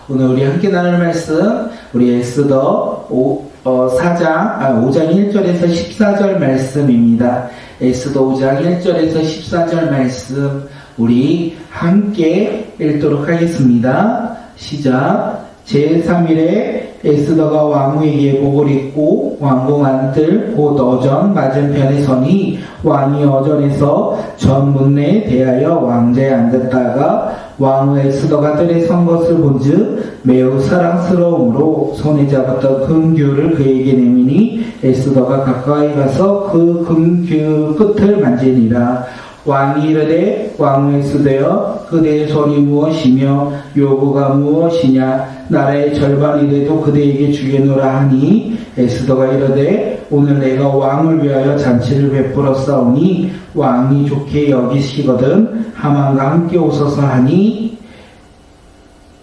오늘 우리 함께 나눌 말씀, 우리 에스더 5장 1절에서 14절 말씀입니다. 에스더 5장 1절에서 14절 말씀, 우리 함께 읽도록 하겠습니다. 시작. 제3일에 에스더가 왕후에게 복을 입고 왕궁 안뜰 곧 어전 맞은편에 서니 왕이 어전에서 전문내에 대하여 왕자에 앉았다가 왕후 에스더가 뜰에 선 것을 본즉 매우 사랑스러움으로 손에 잡았던 금규를 그에게 내미니 에스더가 가까이 가서 그 금규 끝을 만지니라. 왕이 이르되 왕후 에스더여 그대의 소원이 무엇이며 요구가 무엇이냐 나라의 절반이라도 그대에게 주겠노라 하니 에스더가 이르되 오늘 내가 왕을 위하여 잔치를 베풀어 싸우니 왕이 좋게 여기시거든 하만과 함께 오소서 하니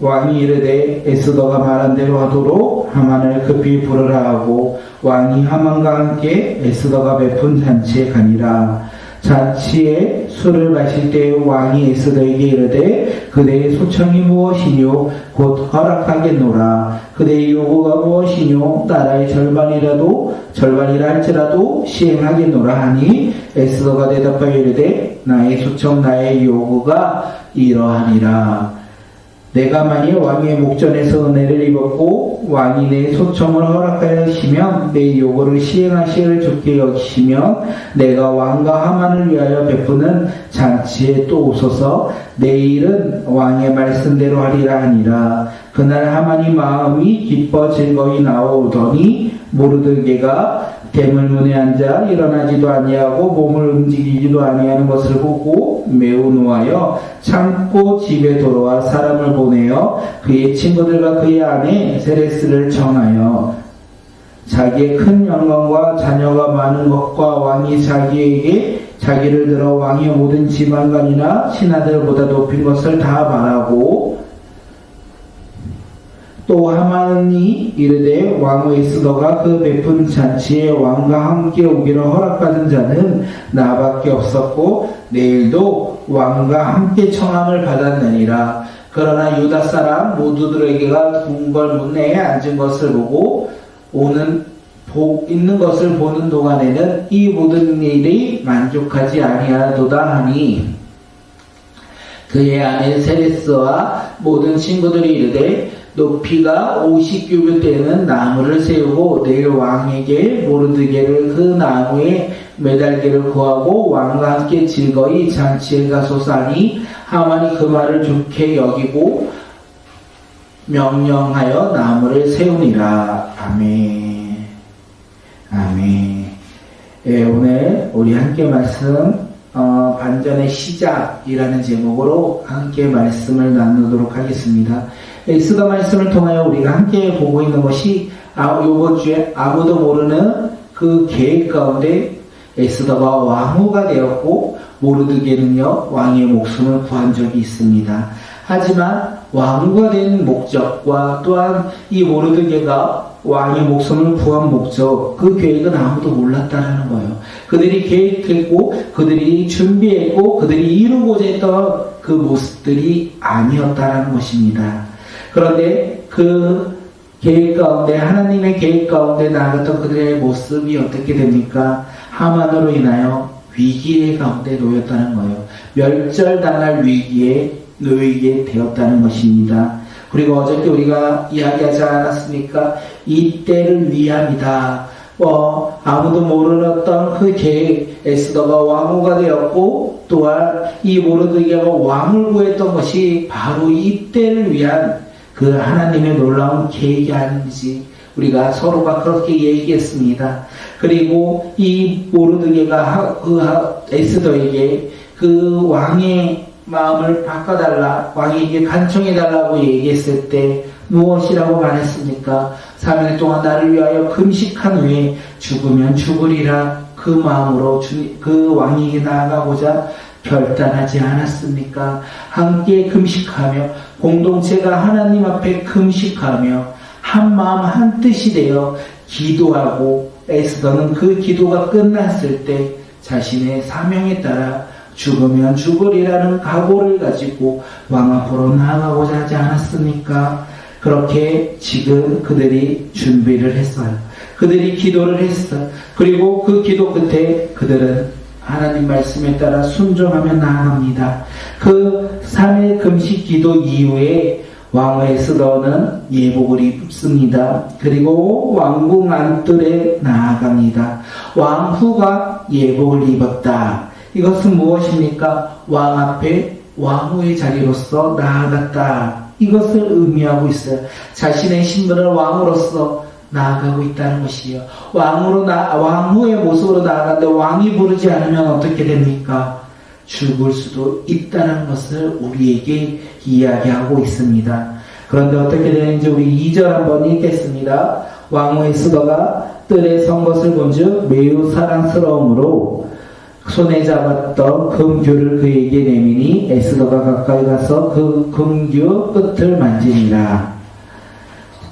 왕이 이르되 에스더가 말한 대로 하도록 하만을 급히 부르라 하고 왕이 하만과 함께 에스더가 베푼 잔치에 가니라. 잔치에 술을 마실 때 왕이 에스더에게 이르되 그대의 소청이 무엇이뇨 곧 허락하겠노라. 그대의 요구가 무엇이뇨 나라의 절반이라 할지라도 시행하겠노라 하니 에스더가 대답하여 이르되 나의 소청 나의 요구가 이러하니라. 내가 만일 왕의 목전에서 은혜를 입었고 왕이 내 소청을 허락하시면 내 요구를 시행하시기를 좋게 여기시면 내가 왕과 하만을 위하여 베푸는 잔치에 또 오소서. 내일은 왕의 말씀대로 하리라 하니라. 그날 하만이 마음이 기뻐 즐거이 나오더니 모르드게가 대물문에 앉아 일어나지도 아니하고 몸을 움직이지도 아니하는 것을 보고 매우 노하여 참고 집에 돌아와 사람을 보내어 그의 친구들과 그의 아내 세레스를 청하여 자기의 큰 영광과 자녀가 많은 것과 왕이 자기를 들어 왕의 모든 지방관이나 신하들보다 높인 것을 다 말하고 또 하만이 이르되 왕후 에스더가 그 베푼 잔치에 왕과 함께 오기를 허락받은 자는 나밖에 없었고 내일도 왕과 함께 청함을 받았느니라. 그러나 유다 사람 모두들에게가 궁궐문내에 앉은 것을 보고 있는 것을 보는 동안에는 이 모든 일이 만족하지 아니하도다 하니 그의 아내 세레스와 모든 친구들이 이르되 높이가 50규빗 되는 나무를 세우고 내일 왕에게 모르드게를 그 나무에 매달기를 구하고 왕과 함께 즐거이 잔치에 가소서 하니 하만이 그 말을 좋게 여기고 명령하여 나무를 세우니라. 아멘. 아멘. 예, 오늘 우리 함께 말씀 반전의 시작이라는 제목으로 함께 말씀을 나누도록 하겠습니다. 에스더 말씀을 통하여 우리가 함께 보고 있는 것이 이번 주에 아무도 모르는 그 계획 가운데 에스더가 왕후가 되었고 모르드게는요 왕의 목숨을 구한 적이 있습니다. 하지만 왕후가 된 목적과 또한 이 모르드게가 왕의 목숨을 구한 목적, 그 계획은 아무도 몰랐다라는 거예요. 그들이 계획했고 그들이 준비했고 그들이 이루고자 했던 그 모습들이 아니었다라는 것입니다. 그런데 그 계획 가운데 하나님의 계획 가운데 나아갔던 그들의 모습이 어떻게 됩니까? 하만으로 인하여 위기의 가운데 놓였다는 거예요. 멸절당할 위기에 놓이게 되었다는 것입니다. 그리고 어저께 우리가 이야기하지 않았습니까? 이때를 위함이다. 아무도 모르던 그 계획, 에스더가 왕후가 되었고 또한 이 모르드게가 왕을 구했던 것이 바로 이때를 위한 그 하나님의 놀라운 계획이 아닌지 우리가 서로가 그렇게 얘기했습니다. 그리고 이 모르드게가 에스더에게 그 왕의 마음을 바꿔달라, 왕에게 간청해달라고 얘기했을 때 무엇이라고 말했습니까? 3일 동안 나를 위하여 금식한 후에 죽으면 죽으리라 그 마음으로 그 왕에게 나아가고자 결단하지 않았습니까? 함께 금식하며 공동체가 하나님 앞에 금식하며 한 마음 한 뜻이 되어 기도하고 에스더는 그 기도가 끝났을 때 자신의 사명에 따라 죽으면 죽으리라는 각오를 가지고 왕 앞으로 나아가고자 하지 않았습니까? 그렇게 지금 그들이 준비를 했어요. 그들이 기도를 했어요. 그리고 그 기도 끝에 그들은 하나님 말씀에 따라 순종하며 나아갑니다. 그 3일 금식 기도 이후에 왕후 에스더는 예복을 입습니다. 그리고 왕궁 안뜰에 나아갑니다. 왕후가 예복을 입었다. 이것은 무엇입니까? 왕 앞에 왕후의 자리로서 나아갔다. 이것을 의미하고 있어요. 자신의 신분을 왕으로서 나아가고 있다는 것이에요. 왕후의 모습으로 나아가는데 왕이 부르지 않으면 어떻게 됩니까? 죽을 수도 있다는 것을 우리에게 이야기하고 있습니다. 그런데 어떻게 되는지 우리 2절 한번 읽겠습니다. 왕후 에스더가 뜰에 선 것을 본즉 매우 사랑스러움으로 손에 잡았던 금규를 그에게 내미니 에스더가 가까이 가서 그 금규 끝을 만지니라.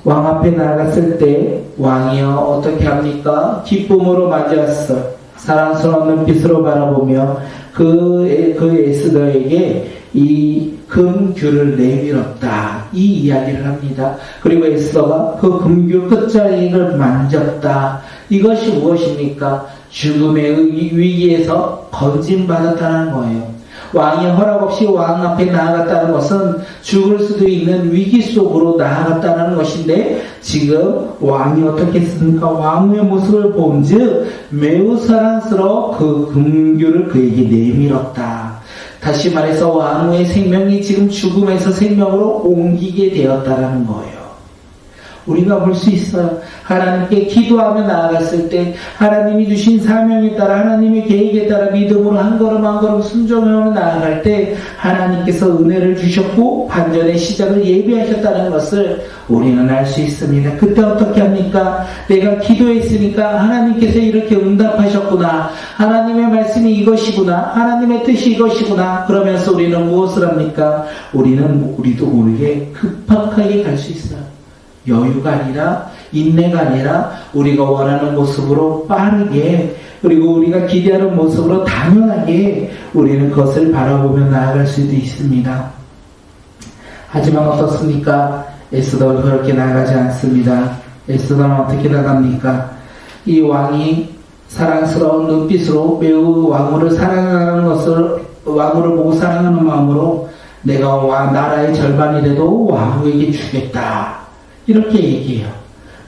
왕 앞에 나아갔을 때 왕이여 어떻게 합니까? 기쁨으로 맞이했어. 사랑스러운 눈빛으로 바라보며 그 에스더에게 이 금규를 내밀었다. 이 이야기를 합니다. 그리고 에스더가 그 금규 끝자리를 만졌다. 이것이 무엇입니까? 죽음의 위기에서 건진받았다는 거예요. 왕이 허락 없이 왕 앞에 나아갔다는 것은 죽을 수도 있는 위기 속으로 나아갔다는 것인데 지금 왕이 어떻게 했습니까? 왕의 모습을 본즉 매우 사랑스러워 그 금규를 그에게 내밀었다. 다시 말해서 왕의 생명이 지금 죽음에서 생명으로 옮기게 되었다는 거예요. 우리가 볼 수 있어요. 하나님께 기도하며 나아갔을 때 하나님이 주신 사명에 따라 하나님의 계획에 따라 믿음으로 한 걸음 한 걸음 순종하며 나아갈 때 하나님께서 은혜를 주셨고 반전의 시작을 예비하셨다는 것을 우리는 알 수 있습니다. 그때 어떻게 합니까? 내가 기도했으니까 하나님께서 이렇게 응답하셨구나. 하나님의 말씀이 이것이구나. 하나님의 뜻이 이것이구나. 그러면서 우리는 무엇을 합니까? 우리도 모르게 급박하게 갈 수 있어요. 여유가 아니라 인내가 아니라 우리가 원하는 모습으로 빠르게 그리고 우리가 기대하는 모습으로 당연하게 우리는 그것을 바라보며 나아갈 수도 있습니다. 하지만 어떻습니까? 에스더는 그렇게 나아가지 않습니다. 에스더는 어떻게 나갑니까? 이 왕이 사랑스러운 눈빛으로 매우 왕후를 사랑하는 것을 왕후를 보고 사랑하는 마음으로 내가 나라의 절반이라도 왕후에게 주겠다. 이렇게 얘기해요.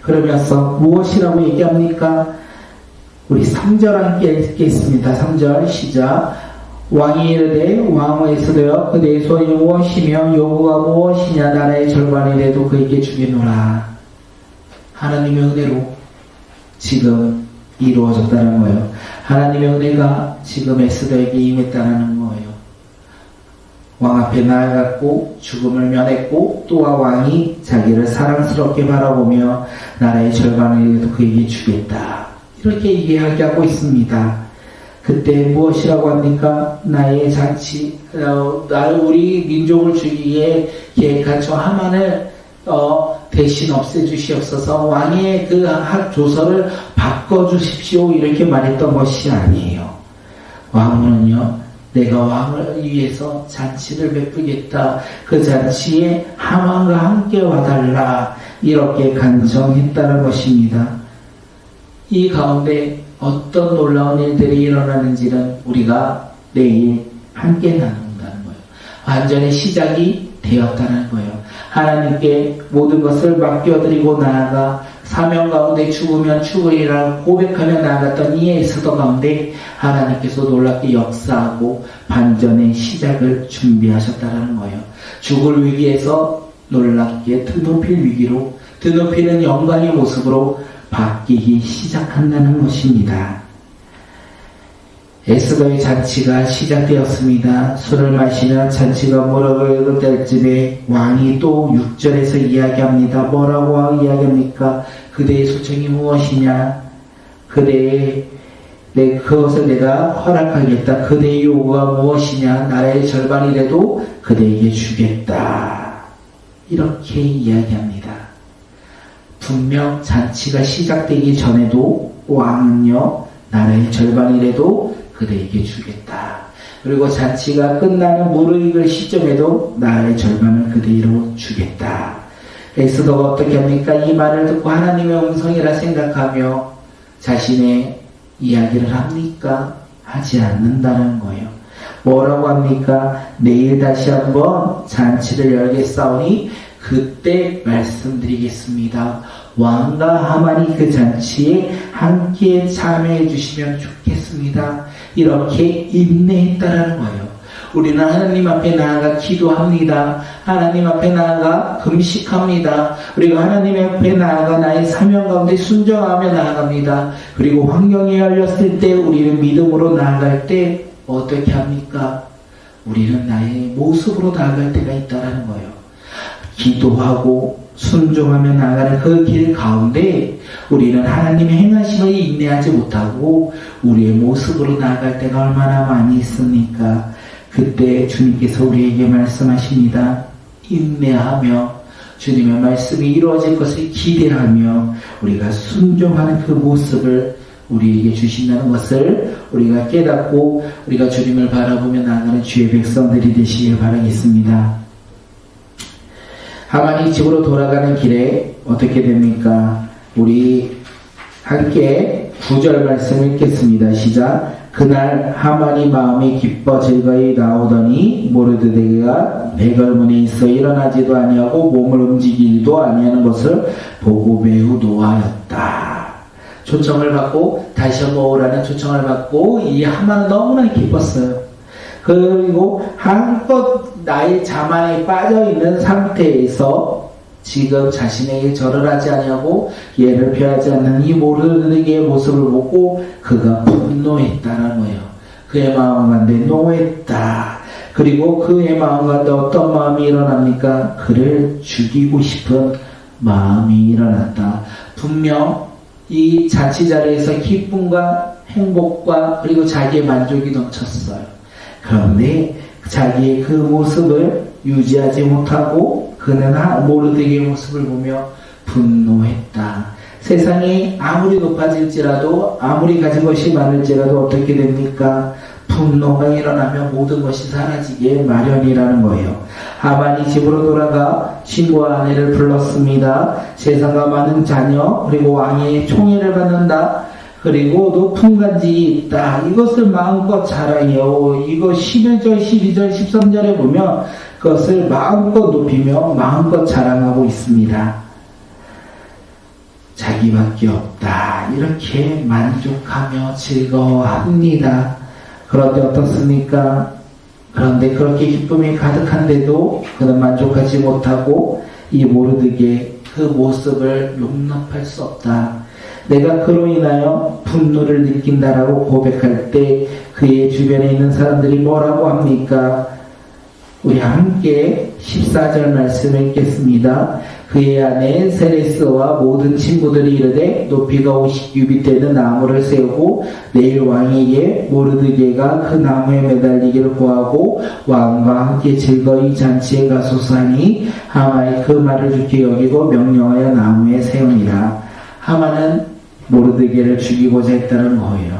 그러면서 무엇이라고 얘기합니까? 우리 3절 함께 읽겠습니다. 3절 시작. 왕이 이르되 왕후 에스더여 그대의 소원이 무엇이며 요구가 무엇이냐 나라의 절반이라도 그에게 주겠노라. 하나님의 은혜로 지금 이루어졌다는 거예요. 하나님의 은혜가 지금 에스더에게 임했다는 거예요. 왕 앞에 나아갔고 죽음을 면했고 또한 왕이 자기를 사랑스럽게 바라보며 나라의 절반을 그에게 주겠다. 이렇게 이야기하고 있습니다. 그때 무엇이라고 합니까? 나의 잔치, 우리 민족을 죽이기에 계획한 저 하만을 대신 없애주시옵소서. 왕의 그 조서를 바꿔주십시오. 이렇게 말했던 것이 아니에요. 왕은요. 내가 왕을 위해서 잔치를 베푸겠다. 그 잔치에 하만과 함께 와달라. 이렇게 간청했다는 것입니다. 이 가운데 어떤 놀라운 일들이 일어나는지는 우리가 내일 함께 나눈다는 거예요. 완전히 시작이 되었다는 거예요. 하나님께 모든 것을 맡겨드리고 나아가 사명 가운데 죽으면 죽으리라 고백하며 나아갔던 이 에스더 가운데 하나님께서 놀랍게 역사하고 반전의 시작을 준비하셨다는 거예요. 죽을 위기에서 놀랍게 드높일 위기로 드높이는 영광의 모습으로 바뀌기 시작한다는 것입니다. 에스더의 잔치가 시작되었습니다. 술을 마시며 잔치가 무릎을 꿇을 때쯤에 왕이 또 6절에서 이야기합니다. 뭐라고 이야기합니까? 그대의 소청이 무엇이냐? 그것을 내가 허락하겠다. 그대의 요구가 무엇이냐? 나라의 절반이라도 그대에게 주겠다. 이렇게 이야기합니다. 분명 잔치가 시작되기 전에도 왕은요, 나라의 절반이라도 그대에게 주겠다. 그리고 잔치가 끝나는 무르익을 시점에도 나라의 절반을 그대로 주겠다. 에스더가 어떻게 합니까? 이 말을 듣고 하나님의 음성이라 생각하며 자신의 이야기를 합니까? 하지 않는다는 거예요. 뭐라고 합니까? 내일 다시 한번 잔치를 열겠사오니 그때 말씀드리겠습니다. 왕과 하만이 그 잔치에 함께 참여해 주시면 좋겠습니다. 이렇게 인내했다라는 거예요. 우리는 하나님 앞에 나아가 기도합니다. 하나님 앞에 나아가 금식합니다. 우리가 하나님 앞에 나아가 나의 사명 가운데 순종하며 나아갑니다. 그리고 환경이 열렸을 때 우리는 믿음으로 나아갈 때 어떻게 합니까? 우리는 나의 모습으로 나아갈 때가 있다는 거예요. 기도하고 순종하며 나아가는 그 길 가운데 우리는 하나님의 행하심을 인내하지 못하고 우리의 모습으로 나아갈 때가 얼마나 많이 있습니까? 그때 주님께서 우리에게 말씀하십니다. 인내하며 주님의 말씀이 이루어질 것을 기대하며 우리가 순종하는 그 모습을 우리에게 주신다는 것을 우리가 깨닫고 우리가 주님을 바라보며 나아가는 주의 백성들이 되시길 바라겠습니다. 하만이 집으로 돌아가는 길에 어떻게 됩니까? 우리 함께 9절 말씀 읽겠습니다. 시작. 그날 하만이 마음이 기뻐 즐거이 나오더니 모르드게가 백얼문에 있어 일어나지도 아니하고 몸을 움직이지도 아니하는 것을 보고 매우 노하였다. 초청을 받고 다시 한번 오라는 초청을 받고 이 하만은 너무나 기뻤어요. 그리고 한껏 나의 자만에 빠져있는 상태에서 지금 자신에게 절을 하지 아니하고 예를 표하지 않는 이 모르드게의 모습을 보고 그가 분노했다는 거예요. 그의 마음 가운데 노했다. 그리고 그의 마음 가운데 어떤 마음이 일어납니까? 그를 죽이고 싶은 마음이 일어났다. 분명 이 잔치 자리에서 기쁨과 행복과 그리고 자기의 만족이 넘쳤어요. 그런데 자기의 그 모습을 유지하지 못하고 그는 모르드게의 모습을 보며 분노했다. 세상이 아무리 높아질지라도 아무리 가진 것이 많을지라도 어떻게 됩니까? 분노가 일어나면 모든 것이 사라지게 마련이라는 거예요. 하만이 집으로 돌아가 친구와 아내를 불렀습니다. 세상과 많은 자녀 그리고 왕의 총애를 받는다. 그리고 높은 간직이 있다. 이것을 마음껏 자랑해요. 이거 11절, 12절, 13절에 보면 그것을 마음껏 높이며 마음껏 자랑하고 있습니다. 자기밖에 없다. 이렇게 만족하며 즐거워합니다. 그런데 어떻습니까? 그런데 그렇게 기쁨이 가득한데도 그는 만족하지 못하고 이 모르드게 그 모습을 용납할 수 없다. 내가 그로 인하여 분노를 느낀다라고 고백할 때 그의 주변에 있는 사람들이 뭐라고 합니까? 우리 함께 14절 말씀을 읽겠습니다. 그의 아내 세레스와 모든 친구들이 이르되 높이가 50규빗 되는 나무를 세우고 내일 왕에게 모르드게가 그 나무에 매달리기를 구하고 왕과 함께 즐거이 잔치에 가소서 하니 하만이 그 말을 좋게 여기고 명령하여 나무에 세우니라. 하만은 모르드게를 죽이고자 했다는 거예요.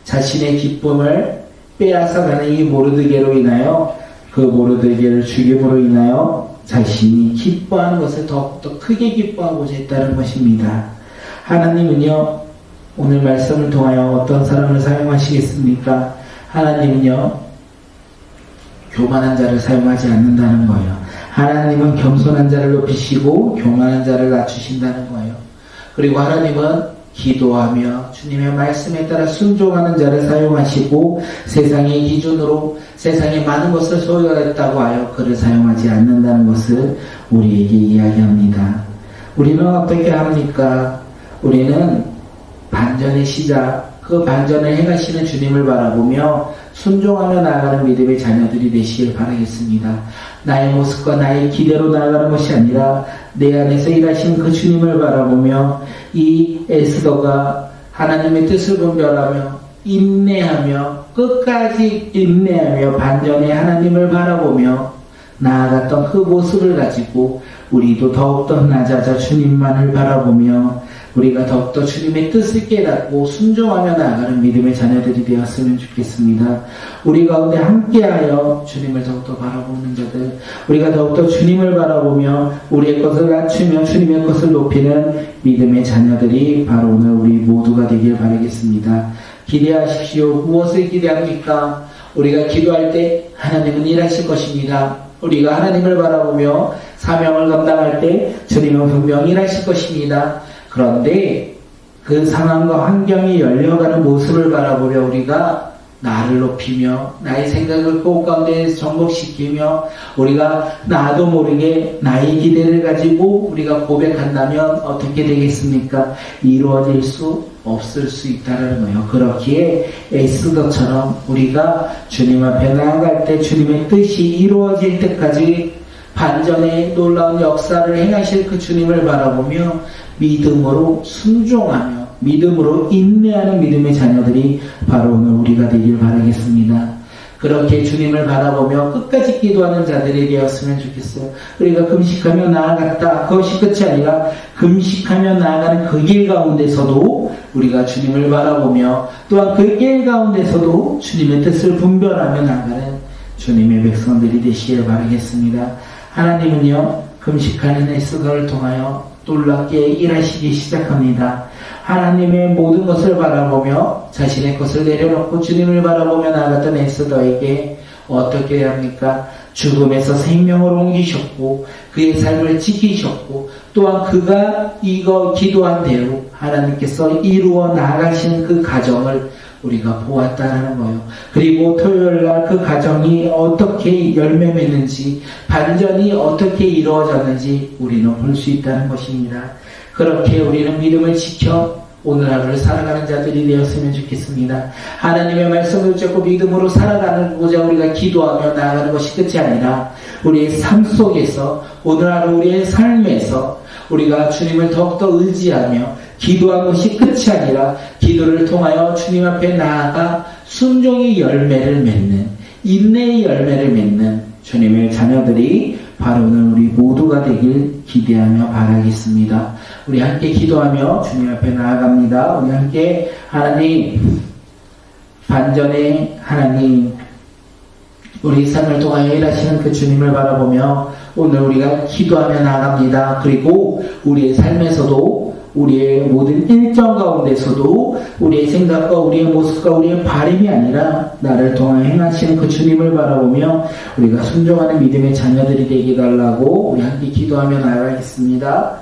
자신의 기쁨을 빼앗아가는 이 모르드게로 인하여 그 모르드게를 죽임으로 인하여 자신이 기뻐하는 것을 더욱더 크게 기뻐하고자 했다는 것입니다. 하나님은요, 오늘 말씀을 통하여 어떤 사람을 사용하시겠습니까? 하나님은요, 교만한 자를 사용하지 않는다는 거예요. 하나님은 겸손한 자를 높이시고 교만한 자를 낮추신다는 거예요. 그리고 하나님은 기도하며 주님의 말씀에 따라 순종하는 자를 사용하시고 세상의 기준으로 세상의 많은 것을 소유하였다고 하여 그를 사용하지 않는다는 것을 우리에게 이야기합니다. 우리는 어떻게 합니까? 우리는 반전의 시작, 그 반전을 행하시는 주님을 바라보며 순종하며 나아가는 믿음의 자녀들이 되시길 바라겠습니다. 나의 모습과 나의 기대로 나아가는 것이 아니라 내 안에서 일하시는 그 주님을 바라보며 이 에스더가 하나님의 뜻을 분별하며 인내하며 끝까지 인내하며 반전의 하나님을 바라보며 나아갔던 그 모습을 가지고 우리도 더욱더 낮아져 주님만을 바라보며 우리가 더욱더 주님의 뜻을 깨닫고 순종하며 나아가는 믿음의 자녀들이 되었으면 좋겠습니다. 우리 가운데 함께하여 주님을 더욱더 바라보는 자들, 우리가 더욱더 주님을 바라보며 우리의 것을 낮추며 주님의 것을 높이는 믿음의 자녀들이 바로 오늘 우리 모두가 되길 바라겠습니다. 기대하십시오. 무엇을 기대합니까? 우리가 기도할 때 하나님은 일하실 것입니다. 우리가 하나님을 바라보며 사명을 감당할 때 주님은 분명히 일하실 것입니다. 그런데 그 상황과 환경이 열려가는 모습을 바라보며 우리가 나를 높이며 나의 생각을 꼭 가운데 정복시키며 우리가 나도 모르게 나의 기대를 가지고 우리가 고백한다면 어떻게 되겠습니까? 이루어질 수 없을 수 있다는 거예요. 그렇기에 에스더처럼 우리가 주님 앞에 나아갈 때 주님의 뜻이 이루어질 때까지 반전의 놀라운 역사를 행하실 그 주님을 바라보며 믿음으로 순종하며 믿음으로 인내하는 믿음의 자녀들이 바로 오늘 우리가 되길 바라겠습니다. 그렇게 주님을 바라보며 끝까지 기도하는 자들이 되었으면 좋겠어요. 우리가 금식하며 나아갔다. 그것이 끝이 아니라 금식하며 나아가는 그 길 가운데서도 우리가 주님을 바라보며 또한 그 길 가운데서도 주님의 뜻을 분별하며 나아가는 주님의 백성들이 되시길 바라겠습니다. 하나님은요, 금식하는 에스더를 통하여 놀랍게 일하시기 시작합니다. 하나님의 모든 것을 바라보며 자신의 것을 내려놓고 주님을 바라보며 나아갔던 에스더에게 어떻게 해야 합니까? 죽음에서 생명으로 옮기셨고 그의 삶을 지키셨고 또한 그가 이거 기도한 대로 하나님께서 이루어 나가시는 그 과정을 우리가 보았다는 거예요. 그리고 토요일날 그 과정이 어떻게 열매 맺는지 반전이 어떻게 이루어졌는지 우리는 볼 수 있다는 것입니다. 그렇게 우리는 믿음을 지켜 오늘 하루를 살아가는 자들이 되었으면 좋겠습니다. 하나님의 말씀을 붙잡고 믿음으로 살아가고자 우리가 기도하며 나아가는 것이 끝이 아니라 우리의 삶 속에서 오늘 하루 우리의 삶에서 우리가 주님을 더욱더 의지하며 기도한 것이 끝이 아니라 기도를 통하여 주님 앞에 나아가 순종의 열매를 맺는 인내의 열매를 맺는 주님의 자녀들이 바로 오늘 우리 모두가 되길 기대하며 바라겠습니다. 우리 함께 기도하며 주님 앞에 나아갑니다. 우리 함께 하나님 반전의 하나님 우리 삶을 통하여 일하시는 그 주님을 바라보며 오늘 우리가 기도하며 나아갑니다. 그리고 우리의 삶에서도 우리의 모든 일정 가운데서도 우리의 생각과 우리의 모습과 우리의 바람이 아니라 나를 통하여 행하시는 그 주님을 바라보며 우리가 순종하는 믿음의 자녀들이 되게 달라고 우리 함께 기도하며 나아가겠습니다.